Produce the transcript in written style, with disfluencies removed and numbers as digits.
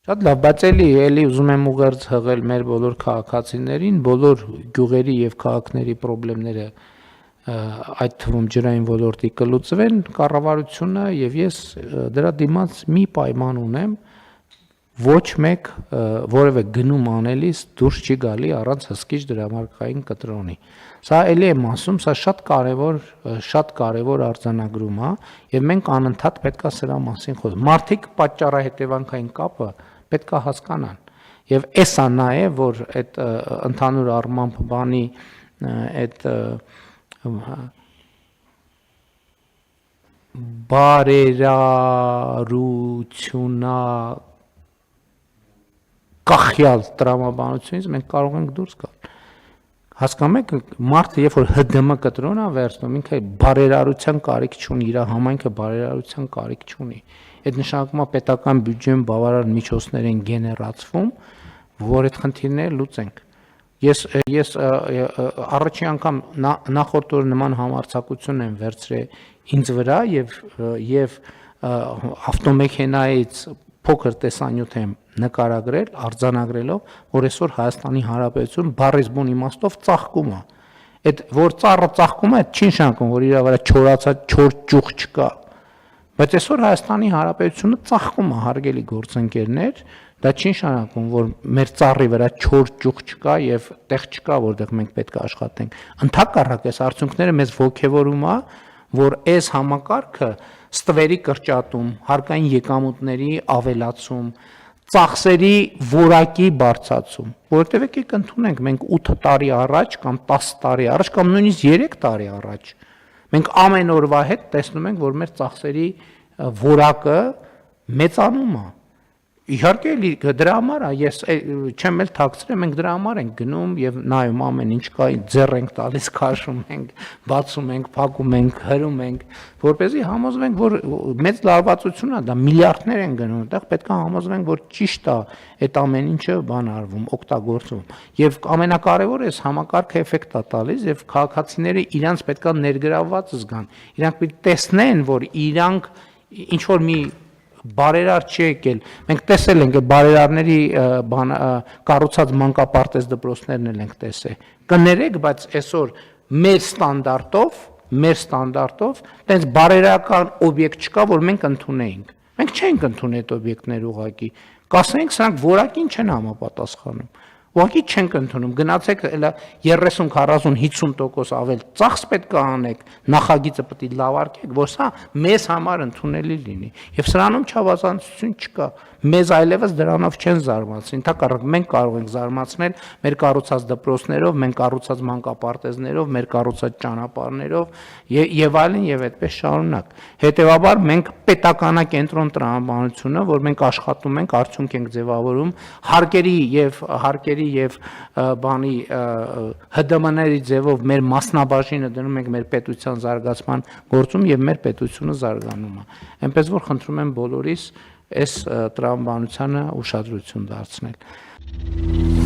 Շատ լավ, բայց էլի ուզում եմ ուղերձ հղել մեր բոլոր քաղաքացիներին, բոլոր գյուղերի եւ քաղաքների խնդիրները այդ թվում ջրային ոլորտի կլուծվեն, կառավարությունը եւ ես դրա դիմաց մի պայման ունեմ, ոչ մեկ որևէ գնում անելիս դուրս չի գալի առանց հսկիչ դրամարկղային կտրոնի։ Սա էլի եմ ասում, սա շատ կարևոր արձանագրում է եւ մենք անընդհատ պետքա սրա մասին խոսենք։ Մարդիկ պատճառահետևանքային կապը պետքա հասկանան։ Եվ էսա նա է, որ այդ ընդհանուր առմամբ բանի այդ բարերարությունա կախյալ տրամաբանությունից մենք կարող ենք դուրս գալ։ Հասկանում եք, մարդը երբ որ ՀԴՄ կտրոն է վերցնում, ինքը բարերարության կարիք չունի, իր համայնքը բարերարության կարիք չունի։ Այդ նշանակում է պետական բյուջեում բավարար միջոցներ են գեներացվում, որ այդ խնդիրները լուծենք։ Ես առաջի անգամ նախորդ օրը նման համարձակություն եմ վերցրել ինձ վրա եւ ավտոմեքենայից փոքր տեսանյութ եմ նկարագրել, արձանագրելով, որ այսօր Հայաստանի Հանրապետություն բառից բուն իմաստով ծաղկում է։ Այդ որ ծառը ծաղկում է, չի նշանակում, որ իր վրա չորացած չոր ճյուղ չկա։ Բայց այսօր Հայաստանի Հանրապետությունը ծաղկում է, հարգելի գործընկերներ, դա չի նշանակում, որ մեր ծառի վրա չոր ճյուղ չկա եւ տեղ չկա, որտեղ մենք պետք է աշխատենք։ Ընդհակառակ այս արդյունքները մեզ ողջևորում է, որ այս համակարգը ստվերի կրճատում, հարկային եկամուտների ավելացում, ծախսերի որակի բարձրացում, որովհետև եկեք ընդունենք, մենք 8 տարի առաջ կամ 10 տարի առաջ կամ նույնիսկ 3 տարի առաջ մենք ամեն օրվա հետ տեսնում ենք, որ մեր ծախսերի որակը մեծանում է։ Իհարկե դրա համար է, ես չեմ էլ թաքցրել, մենք դրա համար ենք գնում եւ նայում ամեն ինչ կա, ձեռ ենք տալիս, քաշում ենք, բացում ենք, փակում ենք, հրում ենք, որպեսզի համոզվենք, որ մեծ լարվածություն է, դա միլիարդներ են գնում, այդտեղ պետք է համոզվենք, որ ճիշտ է այդ ամեն ինչը բան արվում, օգտագործվում։ Եվ ամենակարևորը էս համակարգը էֆեկտ է տալիս եւ քաղաքացիները իրանց պետք է ներգրավված զգան։ Իրանք պետք է տեսնեն, որ իրանք ինչ որ մի բարերար չի եկել։ Մենք տեսել ենք բարերարների կառուցած մանկապարտեզ դպրոցներն էլ ենք տեսել։ Կներեք, բայց այսօր մեր ստանդարտով տենց բարերարական օբյեկտ չկա, որ մենք ընդունեինք։ Մենք չենք ընդունել այդ օբյեկտները ուղղակի։ Կասենք, սրանք որակին չեն համապատասխանում։ Ուղղակի չենք ընդունում, գնացեք 30, 40, 50% ավել ծախս պետք է անեք, նախագիծը պետք է լավարկեք, որ սա մեզ համար ընդունելի լինի։ Եվ սրանում չհավասարություն չկա։ Մեզ այլևս դրանով չեն զարմացնի։ Ընդհակառակ մենք կարող ենք զարմացնել մեր կառուցած դպրոցներով, մենք կառուցած մանկապարտեզներով, մեր կառուցած ճանապարհներով եւ այլն եւ այդպես շարունակ։ Հետեւաբար մենք պետականակենտրոն տրամաբանությունը, որ մենք աշխատում ենք, արդյունք ենք ձևավորում, հարկերի եւ բանի ՀԴՄ-ների ձևով մեր մասնաբաժինը դնում ենք մեր պետության զարգացման գործում եւ մեր պետությունը զարգանում է։ Այնպես որ խնդրում եմ բոլորիս այս տրամաբանությանը ուշադրություն դարձնել։